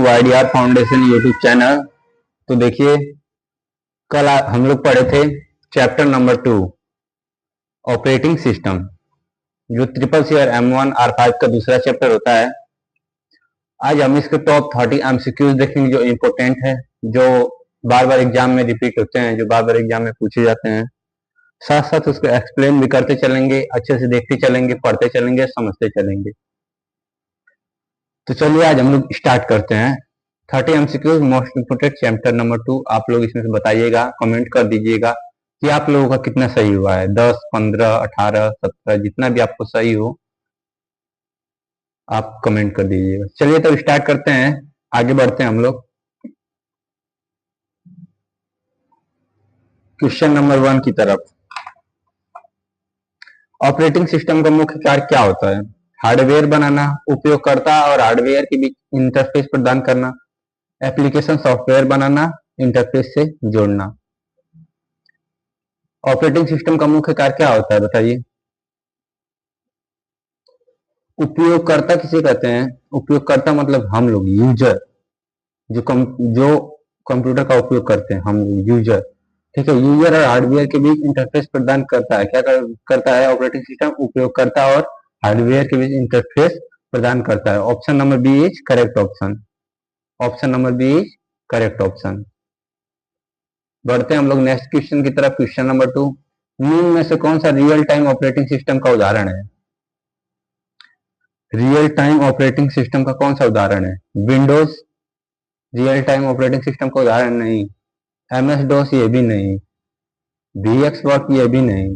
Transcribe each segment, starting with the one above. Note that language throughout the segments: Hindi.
वाईडीआर फाउंडेशन यूट्यूब चैनल। तो देखिए, कल हम लोग पढ़े थे चैप्टर नंबर 2 ऑपरेटिंग सिस्टम, जो ट्रिपल सी और M1R5 का दूसरा चैप्टर होता है। आज हम इसके टॉप 30 एमसीक्यूज देखेंगे जो इम्पोर्टेंट है, जो बार बार एग्जाम में रिपीट होते हैं, जो बार बार एग्जाम में पूछे जाते हैं। साथ साथ उसको एक्सप्लेन भी करते चलेंगे, अच्छे से देखते चलेंगे, पढ़ते चलेंगे, समझते चलेंगे। तो चलिए आज हम लोग स्टार्ट करते हैं। 30 MCQs most important chapter number 2। आप लोग इसमें से बताइएगा, कमेंट कर दीजिएगा कि आप लोगों का कितना सही हुआ है। 10, 15, 18, 17, जितना भी आपको सही हो आप कमेंट कर दीजिएगा। चलिए तो स्टार्ट करते हैं, आगे बढ़ते हैं हम लोग। क्वेश्चन नंबर 1 की तरफ। ऑपरेटिंग सिस्टम का मुख्य कार्य क्या होता है? हार्डवेयर बनाना, उपयोगकर्ता और हार्डवेयर के बीच इंटरफेस प्रदान करना, एप्लीकेशन सॉफ्टवेयर बनाना, इंटरफेस से जोड़ना। ऑपरेटिंग सिस्टम का मुख्य कार्य क्या होता है बताइए? उपयोगकर्ता किसे कहते हैं? उपयोगकर्ता मतलब हम लोग, यूजर, जो कंप्यूटर का उपयोग करते हैं हम लोग, यूजर। ठीक है, यूजर और हार्डवेयर के बीच इंटरफेस प्रदान करता है। क्या करता है ऑपरेटिंग सिस्टम? उपयोगकर्ता और हार्डवेयर के बीच इंटरफेस प्रदान करता है। Option number B is correct option. Option number B is correct option. बढ़ते हैं हम लोग नेक्स्ट क्वेश्चन की तरफ। क्वेश्चन नंबर 2, निम्न में से कौन सा रियल टाइम ऑपरेटिंग सिस्टम का उदाहरण है? रियल टाइम ऑपरेटिंग सिस्टम का कौन सा उदाहरण है? Windows real time operating system का उदाहरण नहीं, MS DOS ये भी नहीं, VxWorks ये भी नहीं।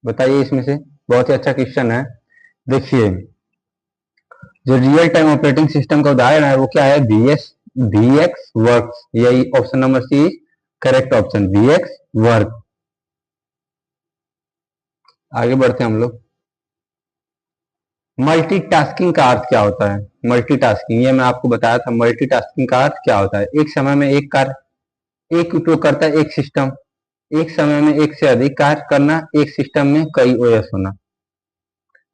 बताइए इसमें से। बहुत ही अच्छा क्वेश्चन है। देखिए, जो रियल टाइम ऑपरेटिंग सिस्टम का उदाहरण है वो क्या है? VxWorks। यही option number C correct option, VxWorks। आगे बढ़ते हैं हम लोग। मल्टीटास्किंग का अर्थ क्या होता है? मल्टीटास्किंग, ये मैं आपको बताया था। मल्टीटास्किंग का अर्थ क्या होता है? एक समय में एक कार्य, एक उपयोगकर्ता, एक सिस्टम, एक समय में एक से अधिक कार्य करना, एक सिस्टम में कई OS होना।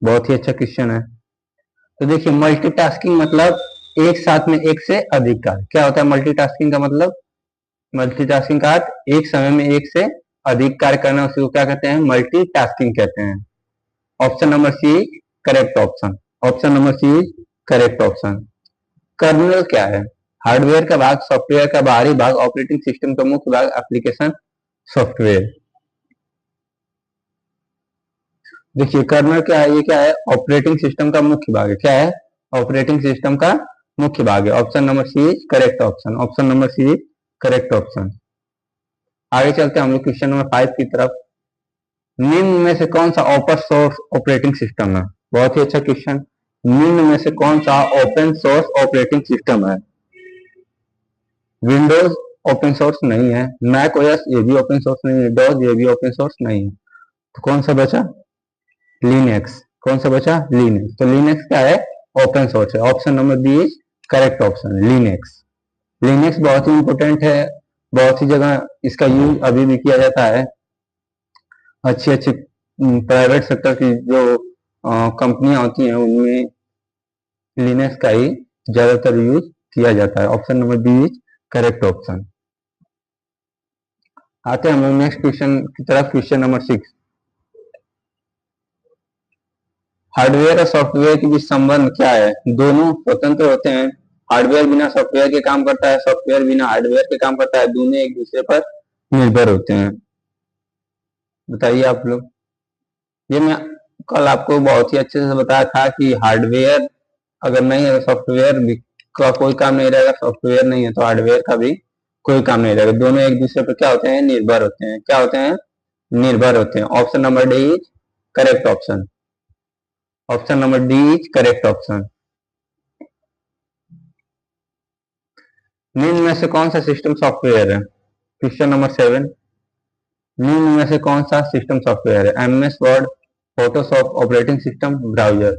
बहुत ही अच्छा क्वेश्चन है। तो देखिए, मल्टीटास्किंग मतलब एक साथ में एक से अधिक कार्य। क्या होता है मल्टीटास्किंग का मतलब? मल्टीटास्किंग का अर्थ एक समय में एक से अधिक कार्य करना, उसी को क्या कहते हैं? मल्टीटास्किंग कहते हैं। Option number C correct option. Option number C correct option. Kernel क्या है? हार्डवेयर का भाग, सॉफ्टवेयर का बाहरी भाग, ऑपरेटिंग सिस्टम का मुख्य भाग, एप्लीकेशन सॉफ्टवेयर। देखिए, कर्नल क्या है? ये क्या है? ऑपरेटिंग सिस्टम का मुख्य भाग है। क्या है? ऑपरेटिंग सिस्टम का मुख्य भाग है। Option number C is correct option. Option number C is correct option. आगे चलते हैं हम लोग क्वेश्चन नंबर 5 की तरफ। निम्न में से कौन सा ओपन सोर्स ऑपरेटिंग सिस्टम है? बहुत ही अच्छा क्वेश्चन। निम्न में से कौन सा ओपन सोर्स ऑपरेटिंग सिस्टम है? विंडोज ओपन सोर्स नहीं है, मैक ओएस ये भी ओपन सोर्स नहीं है, डॉस ये भी ओपन सोर्स नहीं है। तो कौन सा बचा? लिनक्स। कौन सा बचा? लिनक्स। तो लिनक्स क्या है? ओपन सोर्स है। Option number B is correct option, Linux. Linux बहुत ही इंपॉर्टेंट है, बहुत ही जगह इसका यूज अभी भी किया जाता है। अच्छी अच्छी प्राइवेट सेक्टर की जो कंपनियां होती हैं उनमें लिनक्स का ही ज्यादातर यूज किया जाता है। Option number B is correct option. आते हैं हम लोग नेक्स्ट क्वेश्चन की तरफ। क्वेश्चन नंबर 6, हार्डवेयर और सॉफ्टवेयर के बीच संबंध क्या है? दोनों स्वतंत्र होते हैं। हार्डवेयर बिना सॉफ्टवेयर के काम करता है, सॉफ्टवेयर बिना हार्डवेयर के काम करता है। दोनों एक दूसरे पर निर्भर होते हैं। बताइए आप लोग। ये मैं कल आपको बहुत ही अच्छे से बताया था कि हार्डवेयर अगर नहीं है तो सॉफ्टवेयर का कोई काम नहीं रहेगा, सॉफ्टवेयर नहीं है तो हार्डवेयर का भी कोई काम नहीं रहेगा। दोनों एक दूसरे पर क्या होते हैं? निर्भर होते हैं। क्या होते हैं? निर्भर होते हैं। Option number D is correct option. Option number D is correct option. निम्न में से कौन सा सिस्टम सॉफ्टवेयर है? क्वेश्चन नंबर 7, निम्न में से कौन सा सिस्टम सॉफ्टवेयर है? MS word, Photoshop, operating system, browser.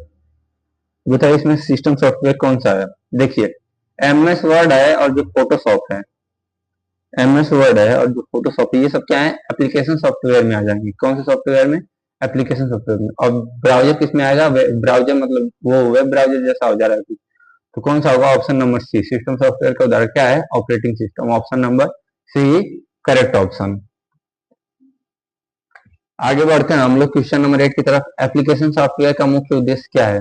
बताइए इसमें सिस्टम सॉफ्टवेयर कौन सा है? देखिए, MS वर्ड है और जो फोटोशॉप है, MS वर्ड है और जो फोटोशॉप है, ये सब क्या है? एप्लीकेशन सॉफ्टवेयर में आ जाएंगे। कौन से सॉफ्टवेयर में? एप्लीकेशन सॉफ्टवेयर में। और ब्राउजर किस में आएगा? ब्राउजर मतलब वो वेब ब्राउजर जैसा हो जा रहा है। तो कौन सा होगा? Option number C. System software का उदाहरण क्या है? Operating system. Option number C correct option. आगे बढ़ते हैं हम लोग क्वेश्चन नंबर 8 की तरफ। एप्लीकेशन सॉफ्टवेयर का मुख्य उद्देश्य क्या है?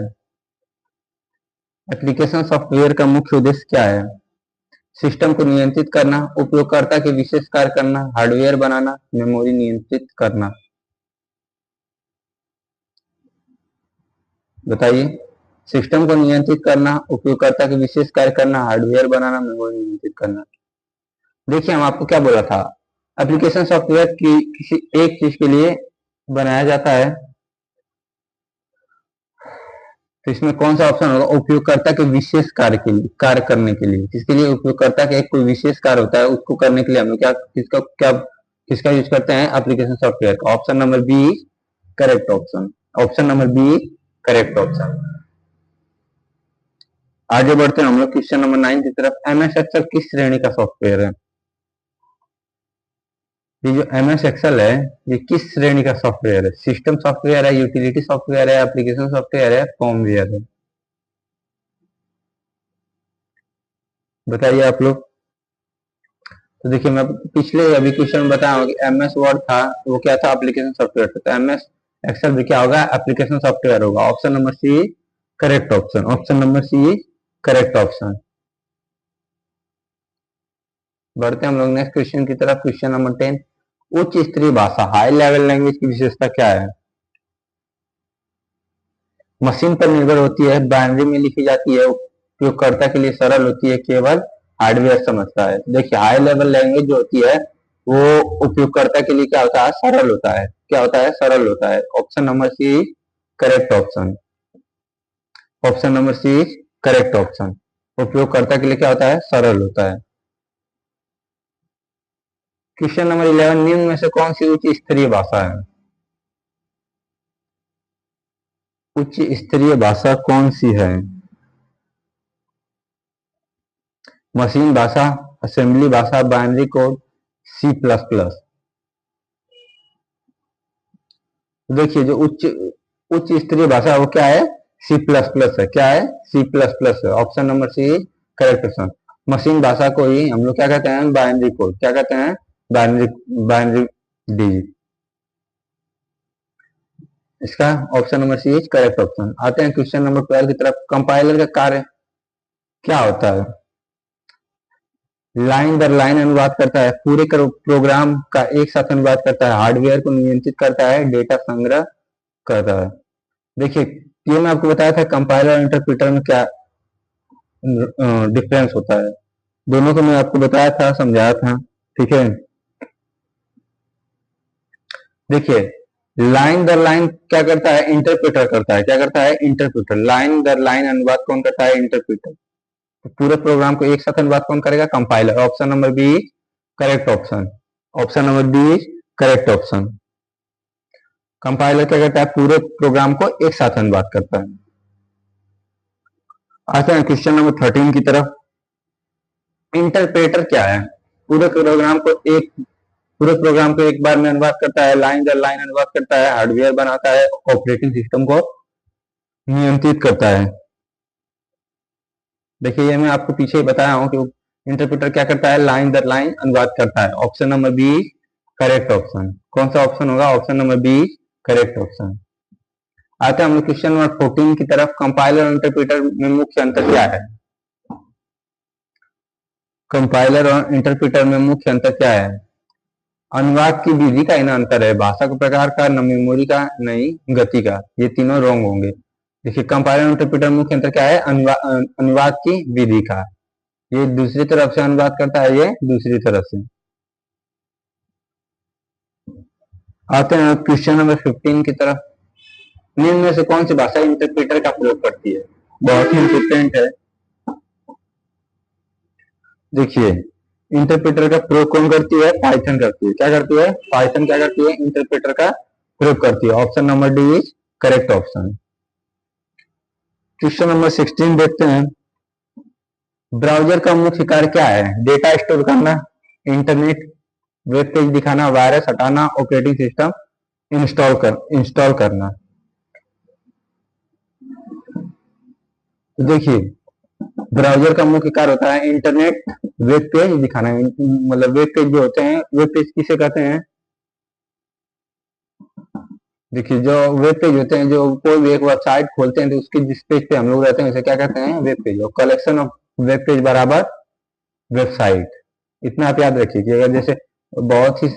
एप्लीकेशन सॉफ्टवेयर का मुख्य उद्देश्य क्या है? सिस्टम को नियंत्रित करना, उपयोगकर्ता के विशेष कार्य करना, हार्डवेयर बनाना, मेमोरी नियंत्रित करना। बताइए। सिस्टम को नियंत्रित करना, उपयोगकर्ता के विशेष कार्य करना, हार्डवेयर बनाना, मेमोरी नियंत्रित करना। देखिए, हम आपको क्या बोला था? एप्लीकेशन सॉफ्टवेयर की किसी एक चीज के लिए बनाया जाता है, तो इसमें कौन सा ऑप्शन होगा? उपयोगकर्ता के विशेष कार्य के लिए, कार्य करने के लिए। जिसके लिए उपयोगकर्ता का एक कोई विशेष कार्य होता है, उसको करने के लिए हम लोग किसका यूज करते हैं? एप्लीकेशन सॉफ्टवेयर का। Option number B correct option. Option number B correct option. आगे बढ़ते हैं हम लोग क्वेश्चन नंबर 9 की तरफ। एमएस एक्सेल किस श्रेणी का सॉफ्टवेयर है? ये जो एमएस एक्सेल है, ये किस श्रेणी का सॉफ्टवेयर है? सिस्टम सॉफ्टवेयर है, यूटिलिटी सॉफ्टवेयर है, एप्लीकेशन सॉफ्टवेयर है, फॉर्मवेयर है? बताइए आप लोग। तो देखिए, मैं पिछले अभी क्वेश्चन में बताया कि एमएस वर्ड था, वो क्या था? एप्लीकेशन सॉफ्टवेयर था। तो एमएस एक्सेल भी क्या होगा? एप्लीकेशन सॉफ्टवेयर होगा। Option number C correct option. Option number C correct option. बढ़ते हैं हम लोग नेक्स्ट क्वेश्चन की तरफ। Question number 10। उच्च स्तरीय भाषा, हाई लेवल लैंग्वेज की विशेषता क्या है? मशीन पर निर्भर होती है, बाइनरी में लिखी जाती है, उपयोगकर्ता के लिए सरल होती है, केवल हार्डवेयर समझता है। देखिए, हाई लेवल लैंग्वेज जो होती है वो उपयोगकर्ता के लिए क्या होता है? सरल होता है। क्या होता है? सरल होता है। Option number C correct option. Option number C correct option. उपयोगकर्ता के लिए क्या होता है? सरल होता है। Question number 11। निम्न में से कौन सी उच्च स्तरीय भाषा है? उच्च स्तरीय भाषा कौन सी है? मशीन भाषा, असेंबली भाषा, binary code, C plus plus. देखिए, जो उच्च उच्च स्तरीय भाषा है वो क्या है? सी प्लस प्लस है। क्या है? सी प्लस प्लस है। Option number C correct option. Machine भाषा को ही हम लोग क्या कहते हैं? Binary code. क्या कहते हैं? Binary binary digit. इसका option number C is correct option. आते हैं क्वेश्चन नंबर 12 की तरफ। कंपाइलर का कार्य क्या होता है? लाइन दर लाइन अनुवाद करता है, पूरे प्रोग्राम का एक साथ अनुवाद करता है, हार्डवेयर को नियंत्रित करता है, डेटा संग्रह करता है। देखिए, ये मैं आपको बताया था कंपाइलर और इंटरप्रेटर में क्या डिफरेंस होता है। दोनों को मैं आपको बताया था, समझाया था। ठीक है। देखिए, लाइन दर लाइन क्या करता है? इंटरप्रेटर करता है। क्या करता है? इंटरप्रेटर। लाइन दर लाइन अनुवाद कौन करता है? इंटरप्रेटर। तो पूरे प्रोग्राम को एक साथ अनुवाद कौन करेगा? Compiler. Option number B correct option. Option number B correct option. Compiler क्या करता है? पूरे प्रोग्राम को एक साथ अनुवाद करता है। आते हैं क्वेश्चन नंबर 13 की तरफ। इंटरप्रेटर क्या है? पूरे प्रोग्राम को एक पूरे प्रोग्राम को एक बार में अनुवाद करता है, लाइन दर लाइन अनुवाद करता है, हार्डवेयर बनाता है, ऑपरेटिंग सिस्टम को नियंत्रित करता है। देखिए, ये मैं आपको पीछे ही बताया हूं कि इंटरप्रेटर क्या करता है? लाइन दर लाइन अनुवाद करता है। Option number B correct option. कौन सा ऑप्शन होगा? Option number B correct option. आते हैं हम लोग क्वेश्चन नंबर 14 की तरफ। कंपाइलर और इंटरप्रेटर में मुख्य अंतर क्या है? कंपाइलर और इंटरप्रेटर में मुख्य अंतर क्या है? अनुवाद की विधि का इतना अंतर है, भाषा के प्रकार का, न मेमोरी का, नहीं गति का। ये तीनों रॉन्ग होंगे। देखिए, कंपाइलर और इंटरप्रेटर में मुख्य अंतर क्या है? अनुवाद की विधि का। ये दूसरी तरफ से अनुवाद करता है, ये दूसरी तरफ से। आते हैं क्वेश्चन नंबर 15 की तरफ। निम्न में से कौन सी भाषा इंटरप्रेटर का प्रयोग करती है? बहुत ही इंपॉर्टेंट है। देखिए, इंटरप्रेटर का प्रयोग कौन करती है? पाइथन करती है। क्या करती है? पाइथन क्या करती है? इंटरप्रेटर का प्रयोग करती है। Option number D is correct option. Question number 16 देखते हैं। ब्राउजर का मुख्य कार्य क्या है? डेटा स्टोर करना, इंटरनेट, वेब पेज दिखाना, वायरस हटाना, ऑपरेटिंग सिस्टम इंस्टॉल करना। तो देखिए, ब्राउजर का मुख्य कार्य होता है इंटरनेट वेब पेज दिखाना है। मतलब वेब पेज जो होते हैं, वेब पेज किसे कहते हैं? देखिए, जो वेब पेज होते हैं, जो कोई भी एक वेबसाइट खोलते हैं तो उसके जिस पेज पे हम लोग रहते हैं उसे क्या कहते हैं? Web page. और कलेक्शन ऑफ वेब पेज बराबर वेबसाइट। इतना आप याद रखिए कि अगर जैसे बहुत ही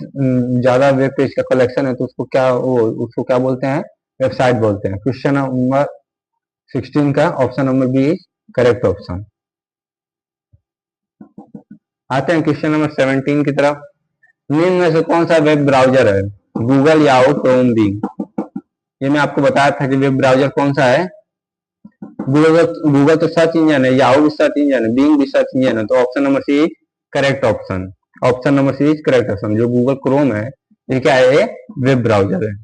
ज्यादा वेब पेज का कलेक्शन है तो उसको क्या बोलते हैं? वेबसाइट बोलते हैं। क्वेश्चन नंबर 16 का option number B is correct option. आते हैं क्वेश्चन नंबर 17 की तरफ। निम्न में से कौन सा वेब ब्राउजर है? Google, Yahoo, Chrome, Bing. ये मैं आपको बताया था कि वेब ब्राउजर कौन सा है। गूगल तो सर्च इंजन है, याहू भी सर्च इंजन है, बिंग भी सर्च इंजन है। तो option number C is correct option. Option number C is correct option. जो गूगल क्रोम है ये क्या है? ये वेब ब्राउजर है।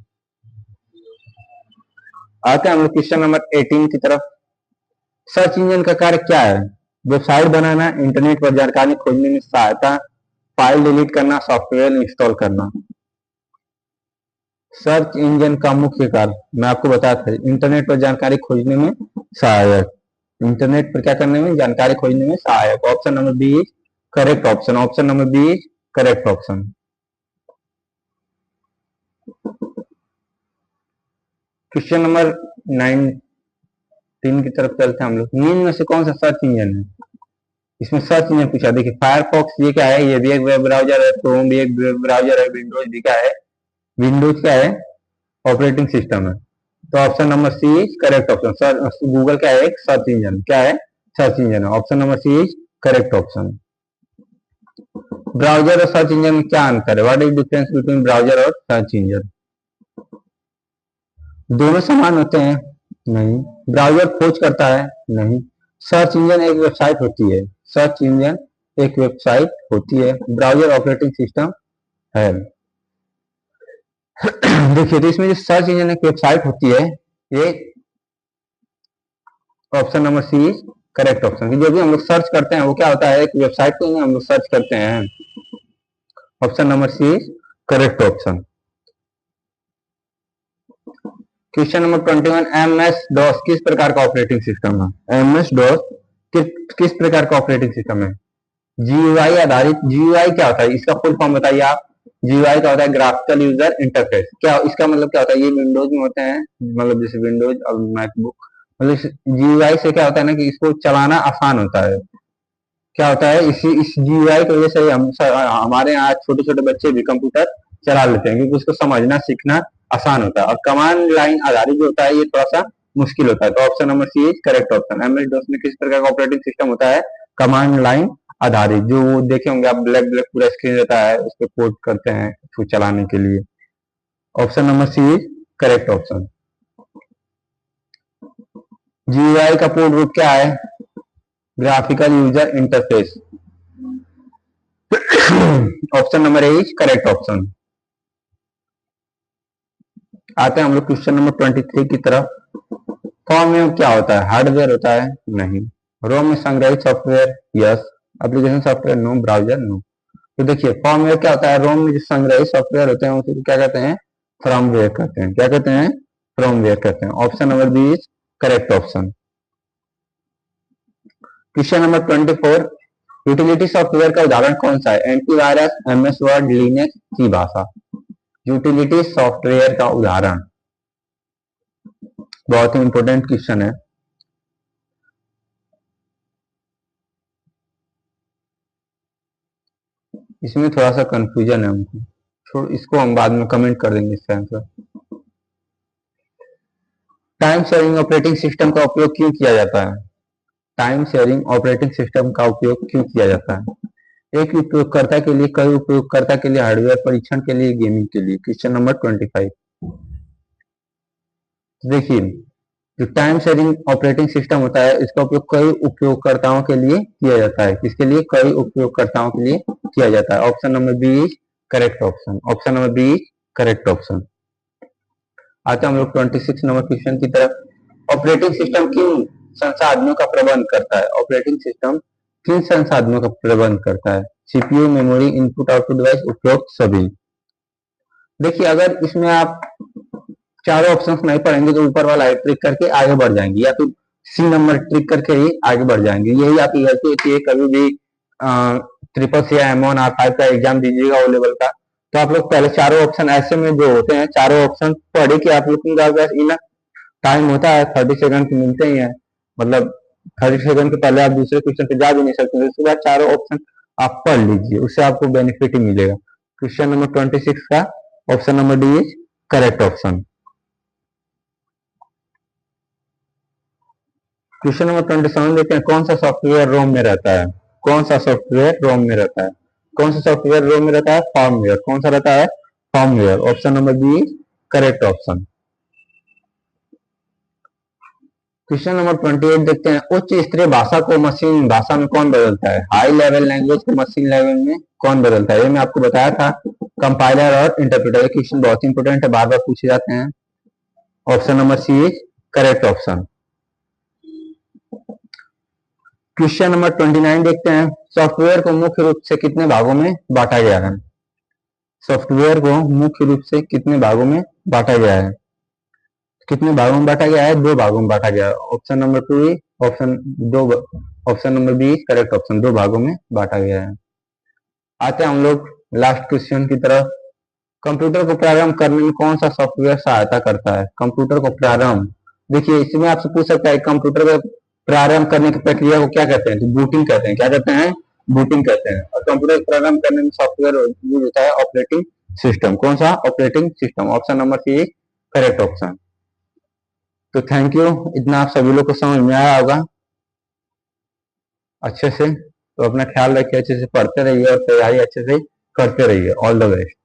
आते हैं हम लोग क्वेश्चन नंबर 18 की तरफ। सर्च इंजन का कार्य क्या है? वेबसाइट बनाना, इंटरनेट पर जानकारी खोजने में सहायता, फाइल डिलीट करना, सॉफ्टवेयर इंस्टॉल करना। सर्च इंजन का मुख्य कार्य मैं आपको बताया था, इंटरनेट पर जानकारी खोजने में सहायक। इंटरनेट पर क्या करने में? जानकारी खोजने में सहायक। Option number B is correct option. Option number B is correct option. Question number 19 की तरफ चलते हैं हम लोग। निम्न में से कौन सा सर्च इंजन है? इसमें सर्च इंजन पूछा। देखिए, फायरफॉक्स ये क्या है? ये भी एक वेब ब्राउजर है। क्रोम भी एक वेब ब्राउजर है। विंडोज भी क्या है? विंडोज क्या है? ऑपरेटिंग सिस्टम है। तो option number C is correct option. Sir, Google क्या है? एक सर्च इंजन। क्या है? सर्च इंजन है। Option number C is correct option. Browser और सर्च इंजन में क्या अंतर है? What is difference between browser और सर्च इंजन? दोनों समान होते हैं? नहीं। ब्राउजर खोज करता है? नहीं। सर्च इंजन एक वेबसाइट होती है। सर्च इंजन एक वेबसाइट होती है। ब्राउजर ऑपरेटिंग सिस्टम है। देखिए, तो इसमें जो सर्च इंजन एक वेबसाइट होती है, ये option number C is correct option. जो भी हम लोग सर्च करते हैं वो क्या होता है? एक वेबसाइट को ही हम लोग सर्च करते हैं। Option number C is correct option. Question number 21। M S DOS किस प्रकार का ऑपरेटिंग सिस्टम है? एम एस डॉस किस प्रकार का ऑपरेटिंग सिस्टम है? जीयूआई आधारित। जीयूआई क्या होता है? इसका फुल फॉर्म बताइए आप। जीयूआई का होता है ग्राफिकल यूजर इंटरफेस। क्या इसका मतलब क्या होता है? ये विंडोज में होते हैं, मतलब जैसे विंडोज और मैकबुक। मतलब जीयूआई से क्या होता है ना कि इसको चलाना आसान होता है। क्या होता है? इस जीयूआई की वजह से हमारे यहाँ छोटे छोटे बच्चे भी कंप्यूटर चला लेते हैं, क्योंकि उसको समझना सीखना आसान होता है। और कमांड लाइन आधारित जो होता है ये थोड़ा सा मुश्किल होता है। तो option number C is correct option. MS DOS में किस प्रकार का ऑपरेटिंग सिस्टम होता है? कमांड लाइन आधारित। जो वो देखे होंगे आप, ब्लैक ब्लैक पूरा स्क्रीन रहता है, उस पर कोड करते हैं उसको चलाने के लिए। Option number C is correct option. GUI का पूर्ण रूप क्या है? Graphical user interface. Option number A is correct option. आते हैं हम लोग क्वेश्चन नंबर 23 की तरफ। फॉर्म में क्या होता है? हार्डवेयर होता है? नहीं। रोम में संग्रहित software? Yes. Application software? No. Browser? No. तो देखिए, फॉर्मवेयर क्या होता है? रोम में जो संग्रहित सॉफ्टवेयर होते हैं उसे क्या कहते हैं? फर्मवेयर कहते हैं। क्या कहते हैं? फर्मवेयर कहते हैं। Option number B is correct option. Question number 24। Utility software का उदाहरण कौन सा है? एंटीवायरस, एमएस वर्ड, लिनक्स की भाषा। यूटिलिटी सॉफ्टवेयर का उदाहरण बहुत ही इंपॉर्टेंट क्वेश्चन है। इसमें थोड़ा सा कंफ्यूजन है हमको, छोड़, इसको हम बाद में कमेंट कर देंगे इसका answer. Time sharing operating system का उपयोग क्यों किया जाता है? टाइम शेयरिंग ऑपरेटिंग सिस्टम का उपयोग क्यों किया जाता है? एक उपयोगकर्ता के लिए, कई उपयोगकर्ता के लिए, हार्डवेयर परीक्षण के लिए, गेमिंग के लिए। Question number 25। देखिए, जो टाइम शेयरिंग ऑपरेटिंग सिस्टम होता है इसका उपयोग कई उपयोगकर्ताओं के लिए किया जाता है। किसके लिए? कई उपयोगकर्ताओं के लिए किया जाता है। Option number B is correct option. Option number B is correct option. आते हैं हम लोग 26 नंबर क्वेश्चन की तरफ। ऑपरेटिंग सिस्टम किन संसाधनों का प्रबंध करता है? ऑपरेटिंग सिस्टम किन संसाधनों का प्रबंध करता है? CPU, memory, input output device, उपरोक्त सभी। देखिए अगर इसमें आप चारों ऑप्शंस नहीं पढ़ेंगे तो ऊपर वाला ट्रिक करके आगे बढ़ जाएंगे, या फिर सी नंबर ट्रिक करके ही आगे बढ़ जाएंगे। यही आपकी गलती होती है कभी भी ट्रिपल सी या M1 R5 का एग्जाम दीजिएगा ओ लेवल का, तो आप लोग पहले चारों ऑप्शन ऐसे में जो होते हैं चारों ऑप्शन पढ़े कि आप लोग के पास इनफ टाइम होता है, 30 सेकंड मिलते ही है, मतलब 30 सेकंड के पहले आप दूसरे क्वेश्चन पे जा भी नहीं सकते, उसके बाद चारों ऑप्शन आप पढ़ लीजिए, उससे आपको बेनिफिट ही मिलेगा। क्वेश्चन नंबर 26 का option number D is correct option. Question number 27 देखते हैं, कौन सा सॉफ्टवेयर रोम में रहता है? कौन सा सॉफ्टवेयर रोम में रहता है? कौन सा सॉफ्टवेयर रोम में रहता है? फर्मवेयर। कौन सा रहता है? Firmware. Option number B correct option. Question number 28 देखते हैं, उच्च स्तरीय भाषा को मशीन भाषा में कौन बदलता है? हाई लेवल लैंग्वेज को मशीन लेवल में कौन बदलता है? ये मैं आपको बताया था, कंपाइलर और इंटरप्रेटर। क्वेश्चन बहुत इंपोर्टेंट है, बार बार पूछे जाते हैं। Option number C is correct option. Question number 29 देखते हैं, सॉफ्टवेयर को मुख्य रूप से कितने भागों में बांटा गया है? सॉफ्टवेयर को मुख्य रूप से कितने भागों में बांटा गया है? कितने भागों में बांटा गया है? 2 भागों में बांटा गया है। Option number option number B correct option, 2 भागों में बांटा गया है। आते हैं हम लोग लास्ट क्वेश्चन की तरफ। कंप्यूटर को प्रारंभ करने में कौन सा सॉफ्टवेयर सहायता करता है? कंप्यूटर को प्रारंभ, देखिए इसमें आपसे पूछ सकता है कंप्यूटर को प्रारंभ करने की प्रक्रिया को क्या कहते हैं? तो बूटिंग कहते हैं। क्या कहते हैं? बूटिंग कहते हैं। और कंप्यूटर को प्रारंभ करने में सॉफ्टवेयर यूज होता है ऑपरेटिंग सिस्टम। कौन सा? Operating system. Option number C correct option. तो थैंक यू, इतना आप सभी लोग को समझ में आया होगा अच्छे से। तो अपना ख्याल रखिए, अच्छे से पढ़ते रहिए और तैयारी अच्छे से करते रहिए। All the best.